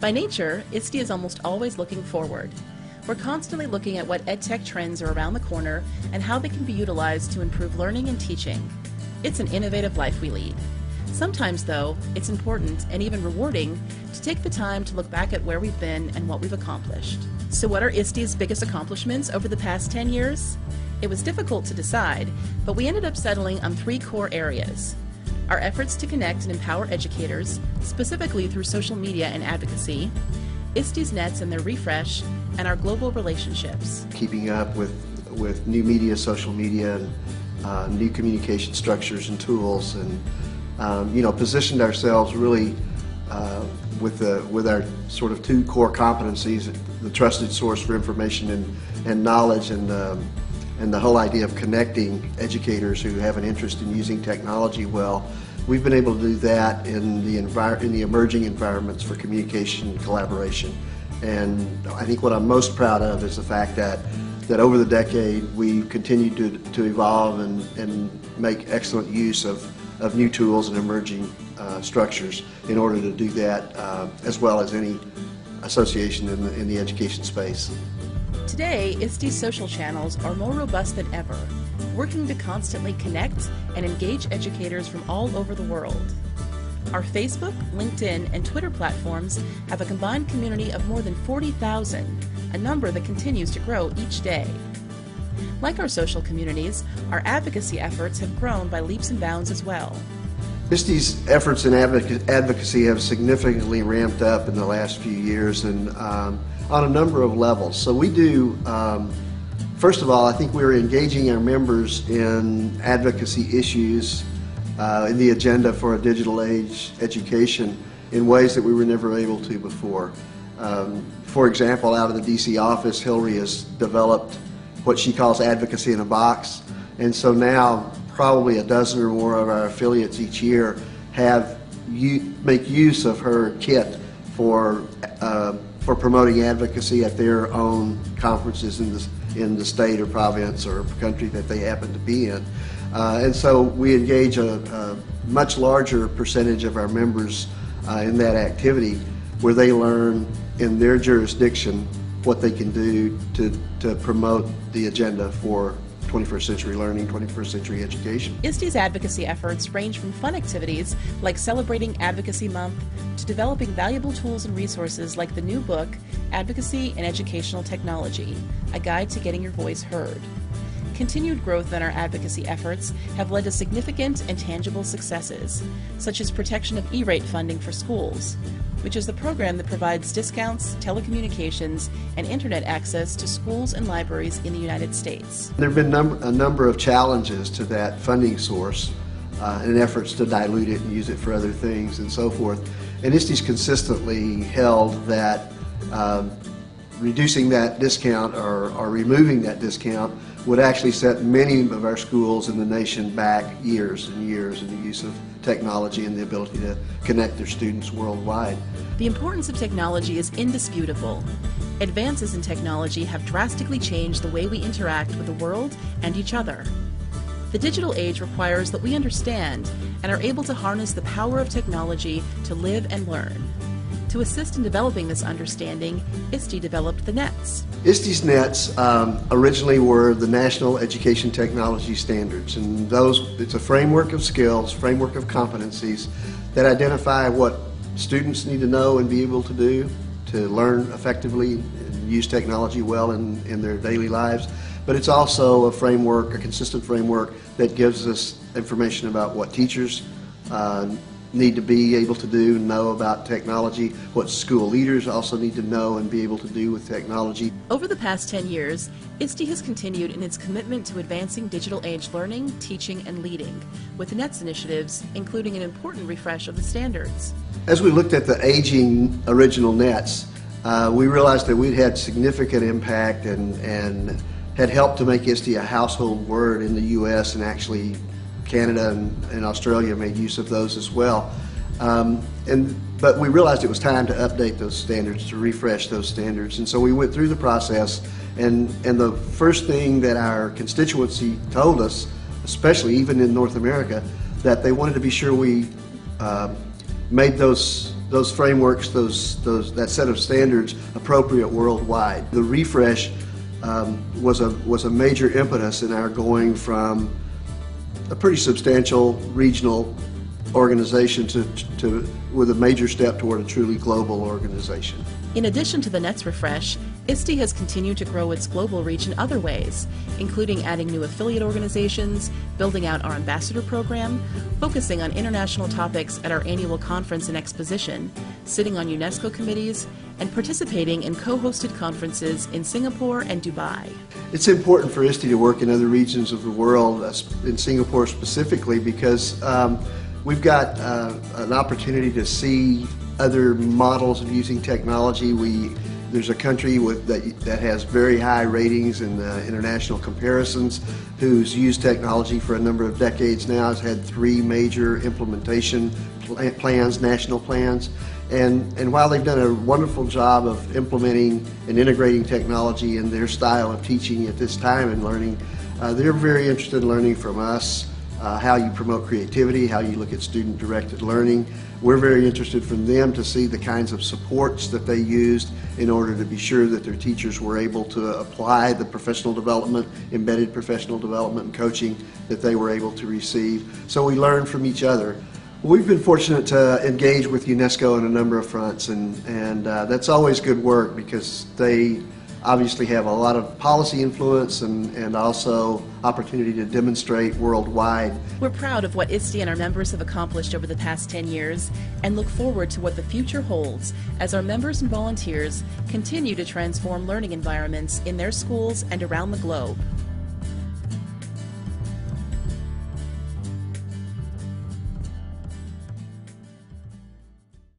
By nature, ISTE is almost always looking forward. We're constantly looking at what EdTech trends are around the corner and how they can be utilized to improve learning and teaching. It's an innovative life we lead. Sometimes, though, it's important and even rewarding to take the time to look back at where we've been and what we've accomplished. So what are ISTE's biggest accomplishments over the past 10 years? It was difficult to decide, but we ended up settling on 3 core areas. Our efforts to connect and empower educators, specifically through social media and advocacy, ISTE's nets and their refresh, and our global relationships. Keeping up with new media, social media, and new communication structures and tools, and positioned ourselves really with our sort of 2 core competencies: the trusted source for information and knowledge, and the whole idea of connecting educators who have an interest in using technology well. We've been able to do that in the emerging environments for communication and collaboration. And I think what I'm most proud of is the fact that over the decade we've continued to evolve and make excellent use of new tools and emerging structures in order to do that, as well as any association in the education space. Today, ISTE's social channels are more robust than ever, working to constantly connect and engage educators from all over the world. Our Facebook, LinkedIn, and Twitter platforms have a combined community of more than 40,000, a number that continues to grow each day. Like our social communities, our advocacy efforts have grown by leaps and bounds as well. ISTE's efforts in advocacy have significantly ramped up in the last few years, and on a number of levels. So we do, first of all, I think we're engaging our members in advocacy issues in the agenda for a digital age education in ways that we were never able to before. For example, out of the DC office, Hillary has developed what she calls Advocacy in a Box, and so now probably a dozen or more of our affiliates each year make use of her kit for promoting advocacy at their own conferences in the state or province or country that they happen to be in. And so we engage a much larger percentage of our members in that activity, where they learn in their jurisdiction what they can do to promote the agenda for 21st century learning, 21st century education. ISTE's advocacy efforts range from fun activities like celebrating Advocacy Month to developing valuable tools and resources like the new book, Advocacy and Educational Technology, a guide to getting your voice heard. Continued growth in our advocacy efforts have led to significant and tangible successes, such as protection of E-rate funding for schools, which is the program that provides discounts, telecommunications, and internet access to schools and libraries in the United States. There have been a number of challenges to that funding source in efforts to dilute it and use it for other things and so forth. And ISTE's consistently held that reducing that discount or removing that discount would actually set many of our schools in the nation back years and years in the use of technology and the ability to connect their students worldwide. The importance of technology is indisputable. Advances in technology have drastically changed the way we interact with the world and each other. The digital age requires that we understand and are able to harness the power of technology to live and learn. To assist in developing this understanding, ISTE developed the nets. ISTE's nets originally were the National Education Technology Standards, and it's a framework of skills, framework of competencies that identify what students need to know and be able to do to learn effectively and use technology well in their daily lives. But it's also a framework, a consistent framework that gives us information about what teachers need to be able to do and know about technology, what school leaders also need to know and be able to do with technology. Over the past 10 years, ISTE has continued in its commitment to advancing digital age learning, teaching, and leading, with the NETS initiatives, including an important refresh of the standards. As we looked at the aging original NETS, we realized that we'd had significant impact and had helped to make ISTE a household word in the U.S. and actually Canada and Australia made use of those as well. But we realized it was time to update those standards, to refresh those standards. And so we went through the process, and the first thing that our constituency told us, especially even in North America, that they wanted to be sure we made those those frameworks, that set of standards appropriate worldwide. The refresh was a major impetus in our going from a pretty substantial regional organization to with a major step toward a truly global organization. In addition to the NETS refresh, ISTE has continued to grow its global reach in other ways, including adding new affiliate organizations, building out our ambassador program, focusing on international topics at our annual conference and exposition, sitting on UNESCO committees, and participating in co-hosted conferences in Singapore and Dubai. It's important for ISTE to work in other regions of the world, in Singapore specifically, because we've got an opportunity to see other models of using technology. There's a country that has very high ratings in international comparisons, who's used technology for a number of decades now, has had 3 major implementation plans, national plans. And while they've done a wonderful job of implementing and integrating technology in their style of teaching at this time and learning, they're very interested in learning from us how you promote creativity, how you look at student-directed learning. We're very interested from them to see the kinds of supports that they used in order to be sure that their teachers were able to apply the professional development, embedded professional development and coaching that they were able to receive. So we learn from each other. We've been fortunate to engage with UNESCO on a number of fronts, and that's always good work because they obviously have a lot of policy influence and also opportunity to demonstrate worldwide. We're proud of what ISTE and our members have accomplished over the past 10 years and look forward to what the future holds as our members and volunteers continue to transform learning environments in their schools and around the globe.